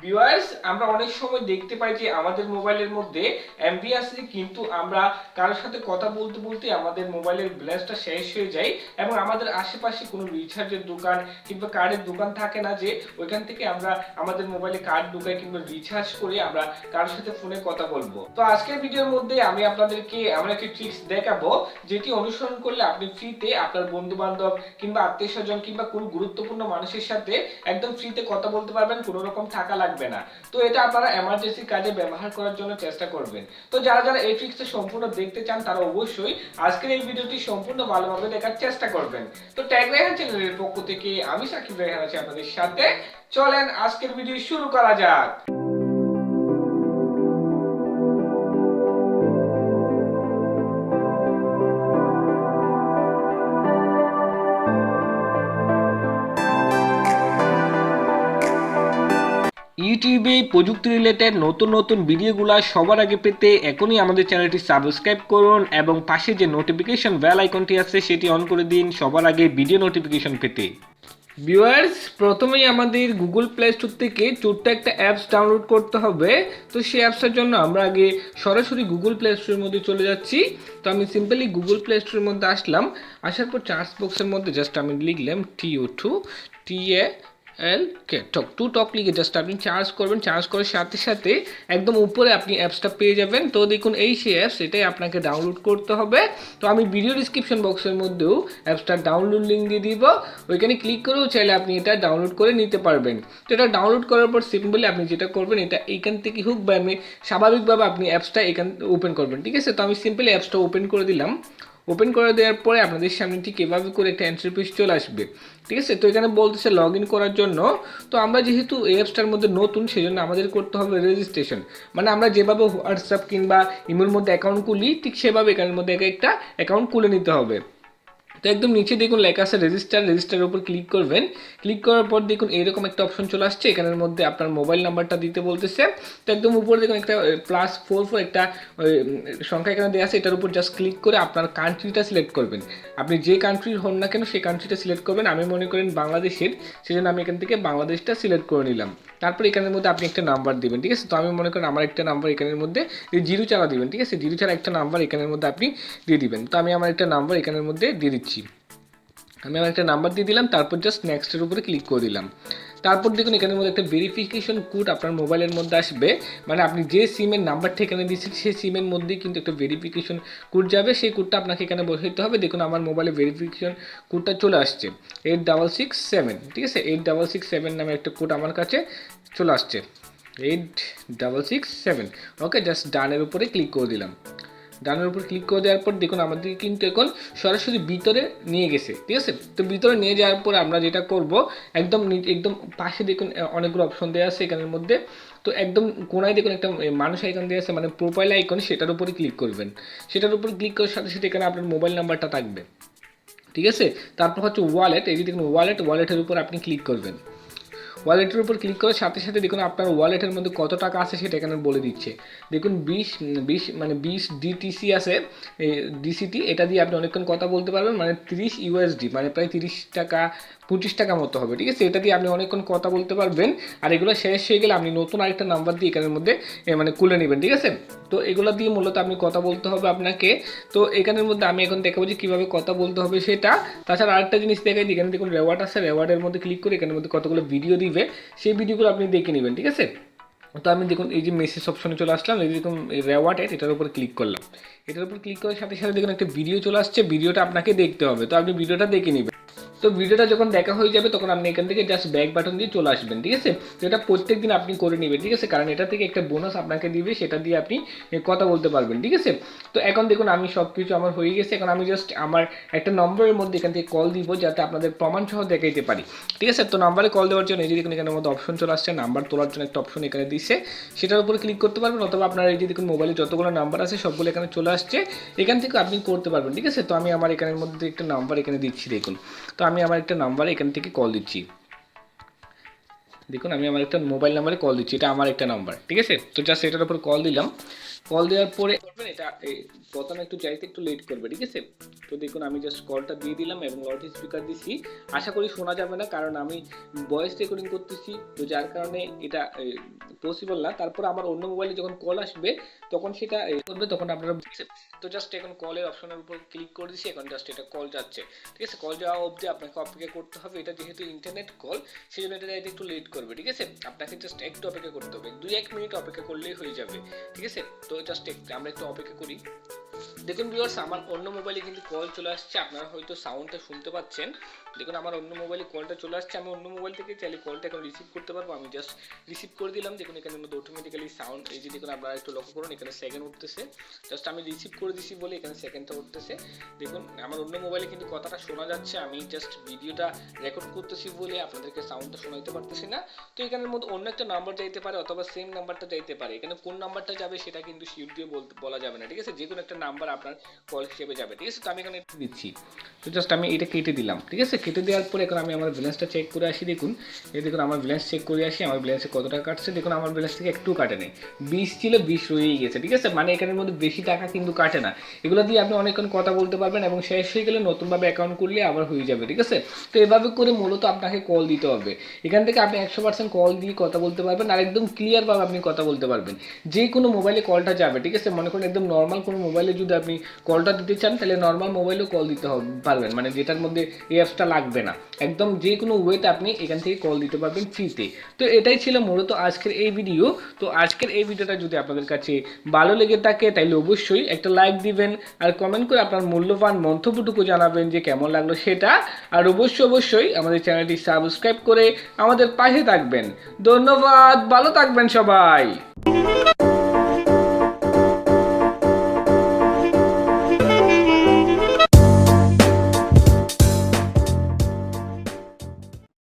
Viewers, আমরা অনেক সময় দেখতে পাই যে আমাদের মোবাইলের মধ্যে এমবি আছে, কিন্তু আমরা কারোর সাথে কথা বলতে বলতে আমাদের মোবাইলের ব্যালেন্সটা শেষ হয়ে যায় এবং আমাদের আশেপাশে কোনো রিচার্জের দোকান কিংবা কার্ডের দোকান থাকে না যে ওইখান থেকে আমরা আমাদের মোবাইলে কার্ড ঢুকাই কিংবা রিচার্জ করে আমরা কারোর সাথে ফোনে কথা বলবো। তো আজকের ভিডিওর মধ্যে আমি আপনাদেরকে এমন একটি ট্রিক্স দেখাবো যেটি অনুসরণ করলে আপনি ফ্রিতে আপনার বন্ধু বান্ধব কিংবা আত্মীয় স্বজন কিংবা কোনো গুরুত্বপূর্ণ মানুষের সাথে একদম ফ্রিতে কথা বলতে পারবেন, কোনো রকম টাকা লাগবে না। তো এটা আপনারা এমার্জেন্সি কাজে ব্যবহার করার জন্য চেষ্টা করবেন। তো যারা যারা এই ট্রিক্সটা সম্পূর্ণ দেখতে চান তারা অবশ্যই আজকের এই ভিডিওটি সম্পূর্ণ ভালোভাবে দেখার চেষ্টা করবেন। তো ট্যাগ রেহান চ্যানেলের পক্ষ থেকে আমি সাকিব রেহান আছি আপনাদের সাথে। চলেন আজকের ভিডিও শুরু করা যাক। ইউটিউবে প্রযুক্তি রিলেটেড নতুন নতুন ভিডিওগুলো সবার আগে পেতে এখনই আমাদের চ্যানেলটি সাবস্ক্রাইব করুন এবং পাশে যে নোটিফিকেশন বেল আইকনটি আছে সেটি অন করে দিন সবার আগে ভিডিও নোটিফিকেশন পেতে। ভিউয়ার্স, প্রথমেই আমাদের গুগল প্লে স্টোর থেকে ছোট্ট একটা অ্যাপস ডাউনলোড করতে হবে। তো সেই অ্যাপসটার জন্য আমরা আগে সরাসরি গুগল প্লে স্টোরের মধ্যে চলে যাচ্ছি। তো আমি সিম্পলি গুগল প্লে স্টোরের মধ্যে আসলাম। আসার পর সার্চ বক্সের মধ্যে জাস্ট আমি লিখলাম ToTalk লিখে জাস্ট আপনি চার্জ করবেন। চার্জ করার সাথে সাথে একদম উপরে আপনি অ্যাপসটা পেয়ে যাবেন। তো দেখুন এই সেই অ্যাপস, এটাই আপনাকে ডাউনলোড করতে হবে। তো আমি ভিডিও ডিসক্রিপশন বক্সের মধ্যেও অ্যাপসটার ডাউনলোড লিঙ্ক দিয়ে দিব, ওইখানে ক্লিক করেও চাইলে আপনি এটা ডাউনলোড করে নিতে পারবেন। তো এটা ডাউনলোড করার পর সিম্পলি আপনি যেটা করবেন, এটা এইখান থেকে হুক বা আমি স্বাভাবিকভাবে আপনি অ্যাপসটা এখান ওপেন করবেন। ঠিক আছে, তো আমি সিম্পলি অ্যাপসটা ওপেন করে দিলাম। ওপেন করে দেওয়ার পরে আপনাদের সামনে ঠিক এভাবে করে একটা ইন্টারফেস চলে আসবে। ঠিক আছে, তো এখানে বলতেছে লগ ইন করার জন্য। তো আমরা যেহেতু এই অ্যাপসটার মধ্যে নতুন, সেই জন্য আমাদের করতে হবে রেজিস্ট্রেশন। মানে আমরা যেভাবে হোয়াটসঅ্যাপ কিংবা ইমের মধ্যে অ্যাকাউন্ট খুলি, ঠিক সেভাবে এখানের মধ্যে একটা অ্যাকাউন্ট খুলে নিতে হবে। তো একদম নিচে দেখুন লেখা আছে রেজিস্টারের উপর ক্লিক করবেন। ক্লিক করার পর দেখুন এরকম একটা অপশন চলে আসছে, এখানের মধ্যে আপনার মোবাইল নাম্বারটা দিতে বলতেছে। তো একদম উপরে দেখুন একটা +44 একটা সংখ্যা এখানে দেওয়া আছে, এটার উপর জাস্ট ক্লিক করে আপনার কান্ট্রিটা সিলেক্ট করবেন। আপনি যে কান্ট্রির হন না কেন সেই কান্ট্রিটা সিলেক্ট করবেন। আমি মনে করেন বাংলাদেশের, সেজন্য আমি এখান থেকে বাংলাদেশটা সিলেক্ট করে নিলাম। তারপর এখানের মধ্যে আপনি একটা নাম্বার দিবেন। ঠিক আছে, তো আমি মনে করেন আমার একটা নাম্বার এখানের মধ্যে জিরো ছাড়া দিবেন। ঠিক আছে, জিরো ছাড়া একটা নাম্বার এখানের মধ্যে আপনি দিয়ে দিবেন। তো আমি আমার একটা নাম্বার এখানের মধ্যে দিয়ে দিচ্ছি। আমি আমার একটা নাম্বার দিয়ে দিলাম, তারপর জাস্ট নেক্সটের উপরে ক্লিক করে দিলাম। তারপর দেখুন এখানের মধ্যে একটা ভেরিফিকেশন কোড আপনার মোবাইলের মধ্যে আসবে। মানে আপনি যে সিমের নাম্বারটা এখানে দিচ্ছেন সেই সিমের মধ্যেই কিন্তু একটা ভেরিফিকেশন কোড যাবে, সেই কোডটা আপনাকে এখানে বসাইতে হবে। দেখুন আমার মোবাইলে ভেরিফিকেশন কোডটা চলে আসছে 8667। ঠিক আছে, 8667 নামে একটা কোড আমার কাছে চলে আসছে, 8667। ওকে, জাস্ট ডানের উপরে ক্লিক করে দিলাম। ডানের উপর ক্লিক করে দেওয়ার পর দেখুন আমাদের কিন্তু এখন সরাসরি ভিতরে নিয়ে গেছে। ঠিক আছে, তো ভিতরে নিয়ে যাওয়ার পর আমরা যেটা করব, একদম একদম পাশে দেখুন অনেকগুলো অপশন দেওয়া আছে এখানের মধ্যে। তো একদম কোনায় দেখুন একটা মানুষ আইকন দেওয়া আছে, মানে প্রোফাইল আইকন, সেটার উপরে ক্লিক করবেন। সেটার উপর ক্লিক করার সাথে সাথে এখানে আপনার মোবাইল নাম্বারটা থাকবে। ঠিক আছে, তারপর হচ্ছে ওয়ালেট, এই যে দেখুন ওয়ালেটের উপর আপনি ক্লিক করবেন। ওয়ালেটের উপর ক্লিক করার সাথে সাথে দেখুন আপনার ওয়ালেটের মধ্যে কত টাকা আছে সেটা এখানে বলে দিচ্ছে। দেখুন 20 ডিটিসি আছে, ডিসিটি, এটা দিয়ে আপনি অনেকক্ষণ কথা বলতে পারবেন। মানে 30 ইউএসডি, মানে প্রায় 30 টাকা 25 টাকা মতো হবে। ঠিক আছে, এটা দিয়ে আপনি অনেকক্ষণ কথা বলতে পারবেন। আর এগুলো শেষ হয়ে গেলে আপনি নতুন আরেকটা নাম্বার দিয়ে এখানের মধ্যে মানে খুলে নেবেন। ঠিক আছে, তো এগুলো দিয়ে মূলত আপনি কথা বলতে হবে আপনাকে। তো এখানের মধ্যে আমি এখন দেখাবো যে কীভাবে কথা বলতে হবে সেটা। তাছাড়া আরেকটা জিনিস দেখাই, এখানে দেখুন রেওয়ার্ড আছে, রেওয়ার্ডের মধ্যে ক্লিক করে এখানের মধ্যে কতগুলো ভিডিও দিবে, সেই ভিডিওগুলো আপনি দেখে নেবেন। ঠিক আছে, তো আমি দেখুন এই যে মেসেজ অপশনে চলে আসলাম, এই দেখুন রেওয়ার্ড এটার উপর ক্লিক করলাম। এটার উপর ক্লিক করার সাথে সাথে দেখুন একটা ভিডিও চলে আসছে, ভিডিওটা আপনাকে দেখতে হবে। তো আপনি ভিডিওটা দেখে নেবেন। তো ভিডিওটা যখন দেখা হয়ে যাবে তখন আপনি এখান থেকে জাস্ট ব্যাক বাটন দিয়ে চলে আসবেন। ঠিক আছে, তো এটা প্রত্যেক দিন আপনি করে নেবেন। ঠিক আছে, কারণ এটা থেকে একটা বোনাস আপনাকে দিবে, সেটা দিয়ে আপনি কথা বলতে পারবেন। ঠিক আছে, তো এখন দেখুন আমি সব কিছু আমার হয়ে গেছে। এখন আমি জাস্ট আমার একটা নম্বরের মধ্যে এখান থেকে কল দিব, যাতে আপনাদের প্রমাণ সহ দেখাইতে পারি। ঠিক আছে, তো নাম্বারে কল দেওয়ার জন্য এই যে দেখুন এখানের মধ্যে অপশন চলে আসছে, নাম্বার তোলার জন্য একটা অপশন এখানে দিচ্ছে, সেটার উপরে ক্লিক করতে পারবেন। অথবা আপনার এই যে দেখুন মোবাইলে যতগুলো নাম্বার আছে সবগুলো এখানে চলে আসছে, এখান থেকে আপনি করতে পারবেন। ঠিক আছে, তো আমি আমার এখানের মধ্যে একটা নাম্বার এখানে দিচ্ছি দেখুন। তো আমি আমার একটা নাম্বার এখান থেকে কল দিচ্ছি। দেখুন আমি আমার একটা মোবাইল নাম্বারে কল দিচ্ছি, এটা আমার একটা নাম্বার, ঠিক আছে। তো জাস্ট এটার উপর কল দিলাম। কল দেওয়ার পরে করবেন এটা প্রথমে একটু যাইতে একটু লেট করবে, ঠিক আছে। তো দেখুন আমি জাস্ট কলটা দিয়ে দিলাম এবং লাউড স্পিকার দিছি। আশা করি শোনা যাবে না, কারণ আমি ভয়েস রেকর্ডিং করতেছি, তো যার কারণে এটা পসিবল না। তারপর আমার অন্য মোবাইলে যখন কল আসবে তখন সেটা করবে, তখন আপনারা, তো জাস্ট এখন কলের অপশনের উপর ক্লিক করে দিচ্ছি। এখন জাস্ট এটা কল যাচ্ছে, ঠিক আছে। কল যাওয়া অবধি আপনাকে অপেক্ষা করতে হবে। এটা যেহেতু ইন্টারনেট কল, সেই জন্য এটা একটু লেট করবে, ঠিক আছে। আপনাকে জাস্ট একটু অপেক্ষা করতে হবে, 2-1 মিনিট অপেক্ষা করলেই হয়ে যাবে, ঠিক আছে। তো জাস্ট আমরা একটু অপেক্ষা করি। দেখুন ভিউয়ার্স, আমার অন্য মোবাইলে কিন্তু কল চলে আসছে, আপনারা হয়তো সাউন্ডটা শুনতে পাচ্ছেন। দেখুন আমার অন্য মোবাইলে কলটা চলে আসছে, আমি অন্য মোবাইল থেকে চাইলে কলটা এখন রিসিভ করতে পারবো। আমি জাস্ট রিসিভ করে দিলাম। দেখুন এখানের মধ্যে অটোমেটিক্যালি সাউন্ড, এই যে দেখুন আপনারা একটু লক্ষ্য করুন, এখানে সেকেন্ড উঠতেছে। জাস্ট আমি রিসিভ করে দিছি বলে এখানে সেকেন্ডটা উঠতেছে। দেখুন আমার অন্য মোবাইলে কিন্তু কথাটা শোনা যাচ্ছে, আমি জাস্ট ভিডিওটা রেকর্ড করতেছি বলে আপনাদেরকে সাউন্ডটা শোনাইতে পারতেছি না। তো এখানের মধ্যে অন্য একটা নাম্বার যাইতে পারে অথবা সেম নাম্বারটা যাইতে পারে। এখানে কোন নাম্বারটা যাবে সেটা কিন্তু শিওর দিয়ে বলা যাবে না, ঠিক আছে। যে কোনো একটা নাম্বার আপনার কল হিসেবে যাবে, ঠিক আছে। তো আমি এখানে দিচ্ছি। তো জাস্ট আমি এটা কেটে দিলাম, ঠিক আছে। কেটে দেওয়ার পরে এখন আমি আমার ব্যালেন্সটা চেক করে আসি। দেখুন এই দেখুন আমার ব্যালেন্স চেক করে আসি, আমার ব্যালেন্সে কত টাকা কাটছে। দেখুন আমার ব্যালেন্স থেকে একটু কাটে নেই, 20 ছিল 20 রয়েই গেছে, ঠিক আছে। মানে এখানের মধ্যে বেশি টাকা কিন্তু কাটে না। এগুলো দিয়ে আপনি অনেকক্ষণ কথা বলতে পারবেন এবং শেষ হয়ে গেলে নতুনভাবে অ্যাকাউন্ট করলে আবার হয়ে যাবে, ঠিক আছে। তো এভাবে করে মূলত আপনাকে কল দিতে হবে। এখান থেকে আপনি 100% কল দিয়ে কথা বলতে পারবেন আর একদম ক্লিয়ারভাবে আপনি কথা বলতে পারবেন। যে কোনো মোবাইলে কলটা যাবে, ঠিক আছে। মনে করুন একদম নর্মাল কোনো মোবাইলে যদি আপনি কলটা দিতে চান, তাহলে নর্মাল মোবাইলেও কল দিতে পারবেন, মানে যেটার মধ্যে এই অ্যাপসটা লাগবে না। একদম যে কোনো ওয়েতে আপনি এখান থেকে কল দিতে পারবেন ফ্রিতে। তো এটাই ছিল মূলত আজকের এই ভিডিও। তো আজকের এই ভিডিওটা যদি আপনাদের কাছে ভালো লেগে থাকে তাহলে অবশ্যই একটা লাইক দিবেন আর কমেন্ট করে আপনার মূল্যবান মন্তব্যটুকু জানাবেন যে কেমন লাগলো সেটা। আর অবশ্যই আমাদের চ্যানেলটি সাবস্ক্রাইব করে আমাদের পাশে থাকবেন। ধন্যবাদ, ভালো থাকবেন সবাই।